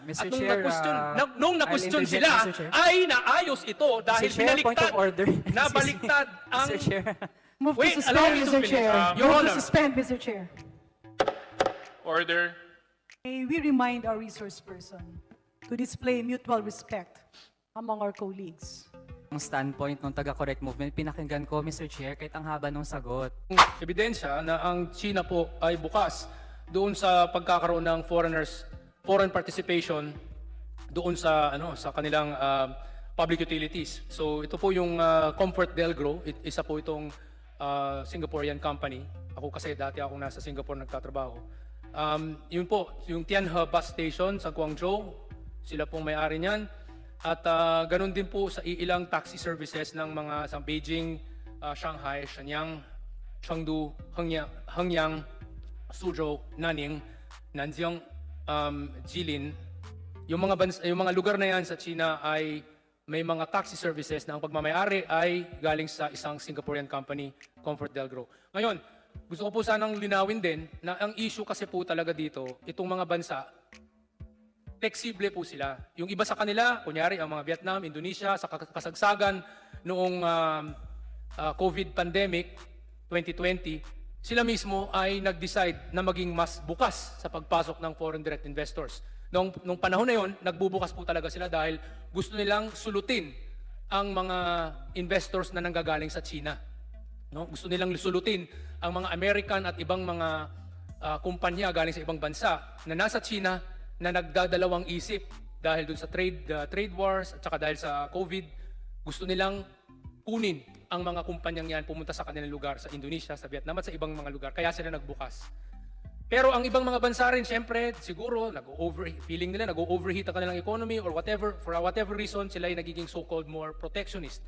Mr. At nung Chair, nung I'll na-question interject, sila, Mr. Chair. ay naayos ito dahil Mr. Chair, point pinaliktad, of order. nabaliktad ang... Mr. Chair. Move Wait, to allow suspend, me to Mr. finish. Chair. Your Move Honor. to suspend, Mr. Chair. Order. May we remind our resource person to display mutual respect among our colleagues. Ang standpoint ng taga-correct movement, pinakinggan ko, Mr. Chair, kahit ang haba ng sagot. Ebidensya na ang China po ay bukas doon sa pagkakaroon ng foreign participation doon sa sa kanilang public utilities. So ito po yung Comfort Delgro, isa po itong Singaporean company. Ako kasi dati ako nasa Singapore nagtatrabaho. Yun po, yung Tianhe Bus Station sa Guangzhou, sila pong may-ari niyan. At ganun din po sa ilang taxi services ng mga sa Beijing, Shanghai, Shenyang, Chengdu, Hengyang, Suzhou, Nanning, Nanjing, Jilin. Yung mga lugar na yan sa China ay may mga taxi services na ang pagmamayari ay galing sa isang Singaporean company, Comfort Delgro. Ngayon, gusto ko po sanang linawin din na ang issue kasi po talaga dito, itong mga bansa, flexible po sila. Yung iba sa kanila, kunyari ang mga Vietnam, Indonesia, sa kasagsagan noong COVID pandemic 2020, sila mismo ay nag-decide na maging mas bukas sa pagpasok ng foreign direct investors. Nung panahon na yon, nagbubukas po talaga sila dahil gusto nilang sulutin ang mga investors na nanggagaling sa China. No? Gusto nilang sulutin ang mga American at ibang mga kumpanya galing sa ibang bansa na nasa China na nagdadalawang isip dahil dun sa trade wars at saka dahil sa COVID, gusto nilang kunin ang mga kumpanyang yan pumunta sa kanilang lugar, sa Indonesia, sa Vietnam at sa ibang mga lugar. Kaya sila nagbukas. Pero ang ibang mga bansa rin, siyempre, siguro, feeling nila nag-overheat ang kanilang economy or whatever, for whatever reason, sila ay nagiging so-called more protectionist.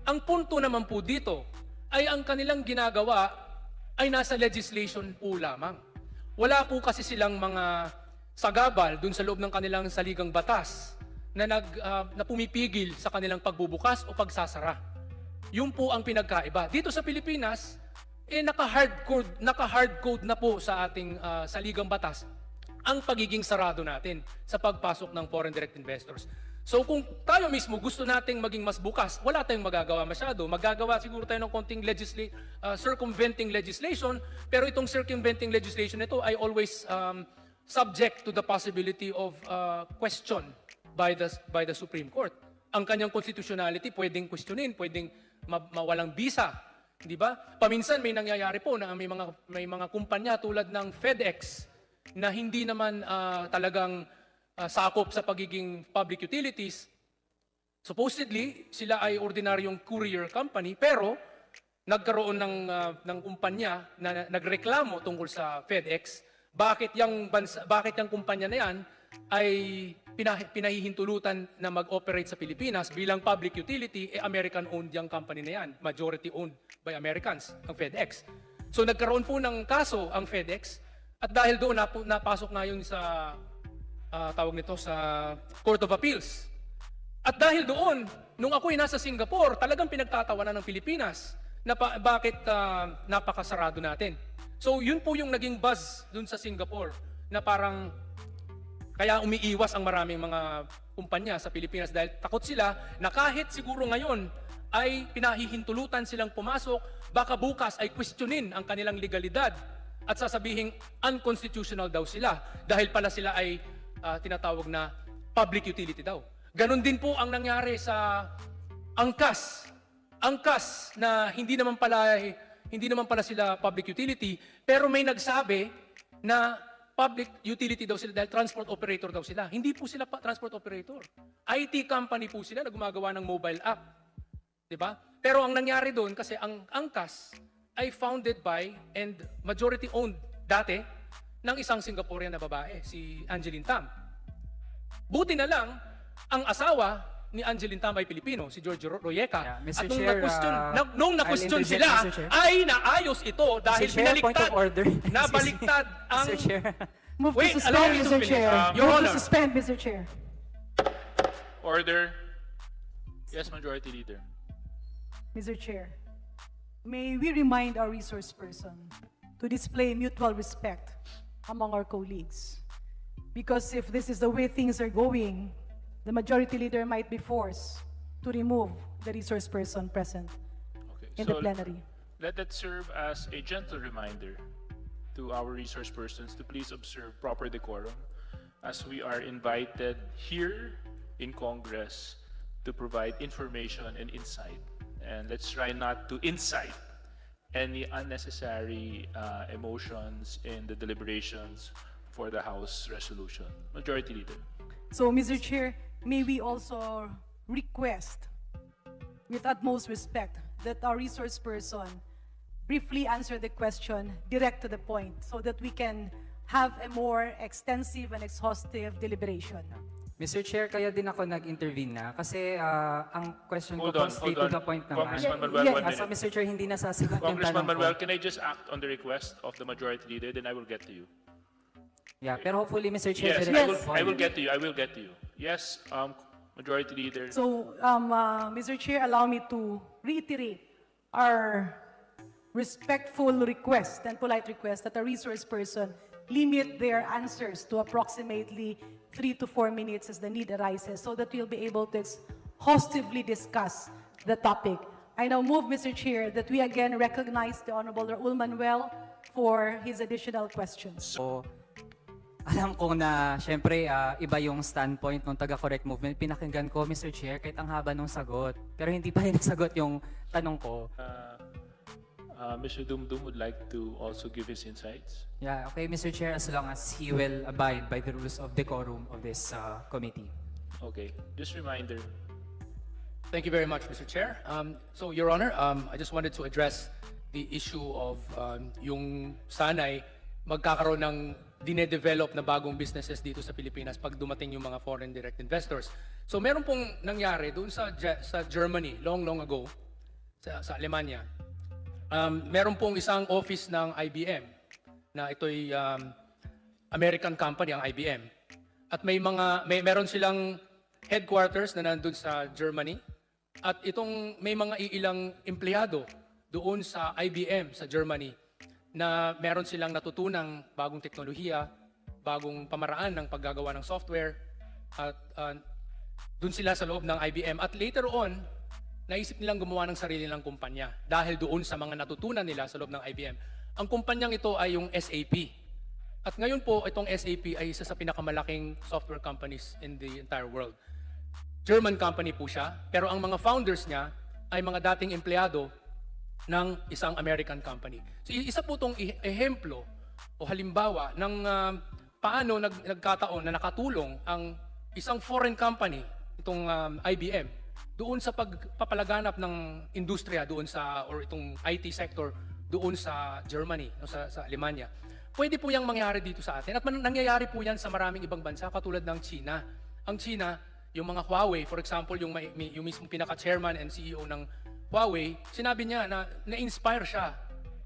Ang punto naman po dito ay ang kanilang ginagawa ay nasa legislation po lamang. Wala po kasi silang mga sagabal dun sa loob ng kanilang saligang batas na pumipigil sa kanilang pagbubukas o pagsasara. Yun po ang pinagkaiba. Dito sa Pilipinas, naka-hard code na po sa ating saligang batas ang pagiging sarado natin sa pagpasok ng foreign direct investors. So kung tayo mismo gusto nating maging mas bukas, wala tayong magagawa masyado. Magagawa siguro tayo ng konting circumventing legislation, pero itong circumventing legislation ito ay always subject to the possibility of question by the Supreme Court. Ang kanyang constitutionality pwedeng questionin, pwedeng mawalang bisa, di ba? Paminsan may nangyayari po na may mga kumpanya tulad ng FedEx na hindi naman talagang sakop sa pagiging public utilities. Supposedly, sila ay ordinaryong courier company, pero nagkaroon ng kumpanya na nagreklamo tungkol sa FedEx. Bakit yung kumpanya na yan ay pinahihintulutan na mag-operate sa Pilipinas bilang public utility, American-owned yung company na yan, majority-owned by Americans, ang FedEx. So nagkaroon po ng kaso ang FedEx at dahil doon napasok na yun sa tawag nito sa Court of Appeals. At dahil doon, nung ako'y nasa Singapore, talagang pinagtatawanan ng Pilipinas na bakit napakasarado natin. So yun po yung naging buzz dun sa Singapore na parang kaya umiiwas ang maraming mga kumpanya sa Pilipinas dahil takot sila na kahit siguro ngayon ay pinahihintulutan silang pumasok, baka bukas ay questionin ang kanilang legalidad at sasabihin unconstitutional daw sila dahil pala sila ay tinatawag na public utility daw. Ganon din po ang nangyari sa angkas. Angkas na hindi naman pala sila public utility, pero may nagsabi na public utility daw sila dahil transport operator daw sila. Hindi po sila transport operator. IT company po sila na gumagawa ng mobile app. Diba? Pero ang nangyari doon, kasi ang angkas ay founded by and majority owned dati ng isang Singaporean na babae, si Angeline Tam. Buti na lang, ang asawa ni Angeline Tam ay Pilipino, si George Royeca. Yeah, Mr. At nung Chair, na-question I'll sila, interject, Mr. Chair. ay naayos ito dahil Mr. Chair, point pinaliktad, of order. nabaliktad ang... Mr. Chair. Move Wait, to allow suspend, me to Mr. finish. Chair. Your Move Honor. to suspend, Mr. Chair. Order. Yes, Majority Leader. Mr. Chair, may we remind our resource person to display mutual respect among our colleagues. Because if this is the way things are going, the majority leader might be forced to remove the resource person present Okay. in the plenary. Let that serve as a gentle reminder to our resource persons to please observe proper decorum as we are invited here in Congress to provide information and insight. And let's try not to incite any unnecessary emotions in the deliberations for the House resolution. Majority Leader. So, Mr. Chair, may we also request, with utmost respect, that our resource person briefly answer the question direct to the point so that we can have a more extensive and exhaustive deliberation. Mr. Chair, kaya din ako nag-intervene na kasi ang question ko Hold po on, straight hold to on. the point naman. Congressman Manuel, Yeah, one Asa minute. Mr. Chair, hindi nasasagot yung Congressman tanong Manuel, ko. can I just act on the request of the Majority Leader? Then I will get to you. Yeah, pero hopefully, Mr. Chair, Yes, direct Yes. I will get to you. I will get to you. Yes, Majority Leader. So, Mr. Chair, allow me to reiterate our respectful request and polite request that a resource person limit their answers to approximately 3 to 4 minutes as the need arises so that we'll be able to exhaustively discuss the topic. I now move, Mr. Chair, that we again recognize the Honorable Raul Manuel for his additional questions. So, alam ko na, syempre, iba yung standpoint ng taga-correct movement. Pinakinggan ko, Mr. Chair, kahit ang haba ng sagot. Pero hindi pa rin nasagot yung tanong ko. Mr. Dumdum would like to also give his insights. Yeah, okay, Mr. Chair, as long as he will abide by the rules of decorum of this committee. Okay, just reminder. Thank you very much, Mr. Chair. So, Your Honor, I just wanted to address the issue of yung sanay magkakaroon ng dinedevelop na bagong businesses dito sa Pilipinas pag dumating yung mga foreign direct investors. So, meron pong nangyari doon sa Germany, long ago, sa Alemanya. Meron pong isang office ng IBM na ito'y American company, ang IBM. At meron silang headquarters na nandun sa Germany. At may mga ilang empleyado doon sa IBM sa Germany na meron silang natutunang bagong teknolohiya, bagong pamaraan ng paggagawa ng software. At doon sila sa loob ng IBM. At later on, naisip nilang gumawa ng sarili nilang kumpanya dahil doon sa mga natutunan nila sa loob ng IBM. Ang kumpanyang ito ay yung SAP. At ngayon po, itong SAP ay isa sa pinakamalaking software companies in the entire world. German company po siya, pero ang mga founders niya ay mga dating empleyado ng isang American company. So isa po itong ehemplo o halimbawa ng paano nagkataon na nakatulong ang isang foreign company, itong IBM, doon sa pagpapalaganap ng industriya doon or itong IT sector doon sa Germany, sa Alemanya. Pwede po yang mangyari dito sa atin at nangyayari po yan sa maraming ibang bansa katulad ng China. Ang China, yung mga Huawei, for example, yung mismo pinaka-chairman and CEO ng Huawei, sinabi niya na na-inspire siya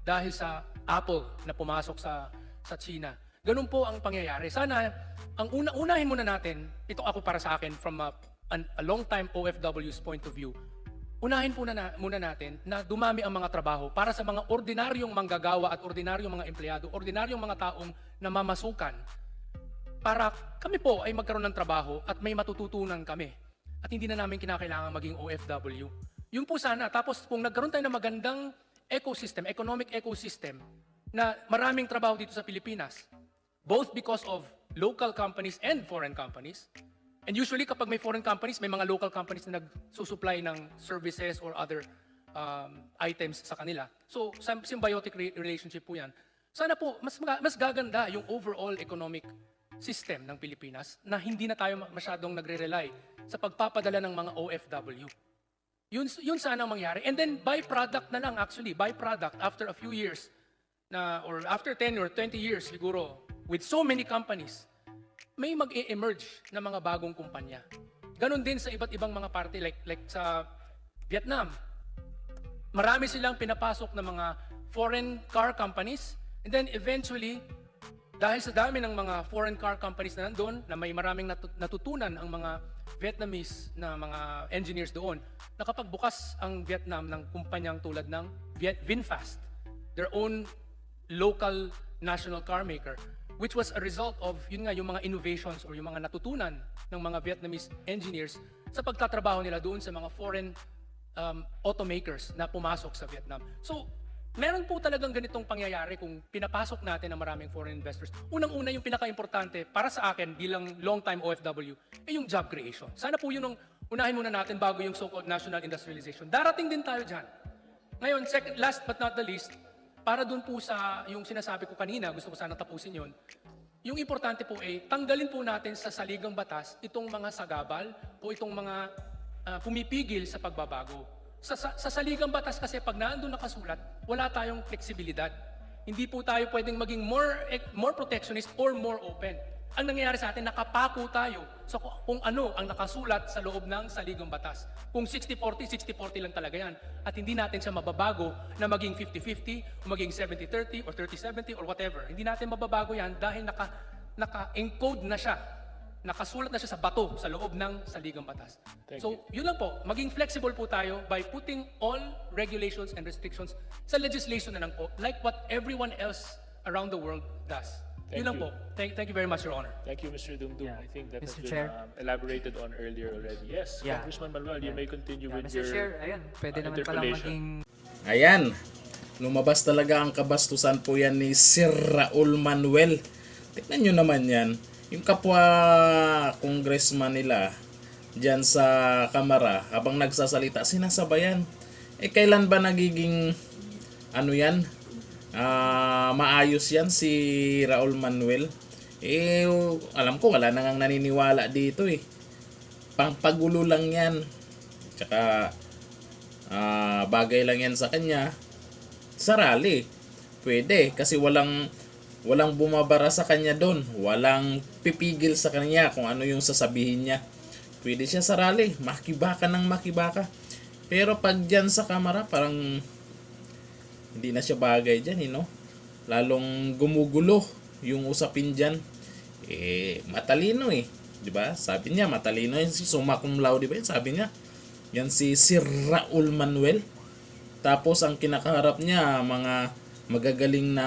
dahil sa Apple na pumasok sa China. Ganun po ang pangyayari. Sana, ang unahin muna natin, ito ako para sa akin from a long-time OFW's point of view, unahin muna natin na dumami ang mga trabaho para sa mga ordinaryong manggagawa at ordinaryong mga empleyado, ordinaryong mga taong namamasukan para kami po ay magkaroon ng trabaho at may matututunan kami. At hindi na namin kinakailangan maging OFW. Yun po sana. Tapos kung nagkaroon tayo ng magandang ecosystem, economic ecosystem, na maraming trabaho dito sa Pilipinas, both because of local companies and foreign companies. And usually kapag may foreign companies, may mga local companies na nagsusupply ng services or other items sa kanila. So, symbiotic relationship po yan. Sana po, mas gaganda yung overall economic system ng Pilipinas na hindi na tayo masyadong nagre-rely sa pagpapadala ng mga OFW. Yun sana ang mangyari. And then, byproduct na lang actually, byproduct after a few years, or after 10 or 20 years siguro, with so many companies, may mag-e-emerge na mga bagong kumpanya. Ganon din sa iba't ibang mga parte, like sa Vietnam. Marami silang pinapasok na mga foreign car companies, and then eventually, dahil sa dami ng mga foreign car companies na nandun, na may maraming natutunan ang mga Vietnamese na mga engineers doon, nakapagbukas ang Vietnam ng kumpanyang tulad ng VinFast, their own local national car maker. which was a result of, yun nga, yung mga innovations or yung mga natutunan ng mga Vietnamese engineers sa pagtatrabaho nila doon sa mga foreign automakers na pumasok sa Vietnam. So, meron po talagang ganitong pangyayari kung pinapasok natin ang maraming foreign investors. Unang-una, yung pinaka-importante para sa akin bilang long-time OFW, ay yung job creation. Sana po yun ang unahin muna natin bago yung so-called national industrialization. Darating din tayo dyan. Ngayon, last but not the least, para dun po sa yung sinasabi ko kanina, gusto ko sana tapusin yon. Yung importante po ay tanggalin po natin sa saligang batas itong mga sagabal o itong mga pumipigil sa pagbabago. Sa saligang batas kasi pag naandun nakasulat, wala tayong fleksibilidad. Hindi po tayo pwedeng maging more protectionist or more open. Ang nangyayari sa atin, nakapako tayo sa kung ano ang nakasulat sa loob ng saligang batas. Kung 60-40, 60-40 lang talaga yan. At hindi natin siya mababago na maging 50-50, o maging 70-30, or 30-70, or whatever. Hindi natin mababago yan dahil naka-encode na siya. Nakasulat na siya sa bato sa loob ng saligang batas. So, yun lang po. Maging flexible po tayo by putting all regulations and restrictions sa legislation na lang po, like what everyone else around the world does. Yun lang po. Thank you very much, Your Honor. Thank you, Mr. Dumdum. Yeah. I think that has Mr. been Chair. Elaborated on earlier already. Yes, Yeah. Congressman Manuel, you may continue with Mr. your Chair, ayun, pwede naman palang interpellation. maging Ayan, lumabas talaga ang kabastusan po yan ni Sir Raul Manuel. Tignan nyo naman yan. Yung kapwa congressman nila dyan sa kamara, habang nagsasalita, sinasabayan. Kailan ba nagiging yan? Maayos yan si Raul Manuel? Alam ko wala nang naniniwala dito Pangpagulo lang yan. Tsaka bagay lang yan sa kanya. Sa rally, pwede kasi walang bumabara sa kanya doon. Walang pipigil sa kanya kung ano yung sasabihin niya. Pwede siya sa rally, makibaka ng makibaka. Pero pag dyan sa kamera, parang hindi na siya bagay dyan, Lalong gumugulo yung usapin dyan. Matalino Diba? Sabi niya, matalino yan si summa cum laude, diba? Sabi niya, yan si Sir Raul Manuel. Tapos ang kinakaharap niya, mga magagaling na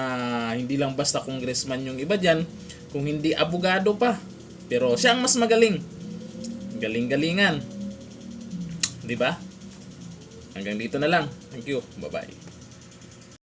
hindi lang basta congressman yung iba dyan, kung hindi abogado pa. Pero siya ang mas magaling. Galing-galingan. Diba? Hanggang dito na lang. Thank you. Bye-bye.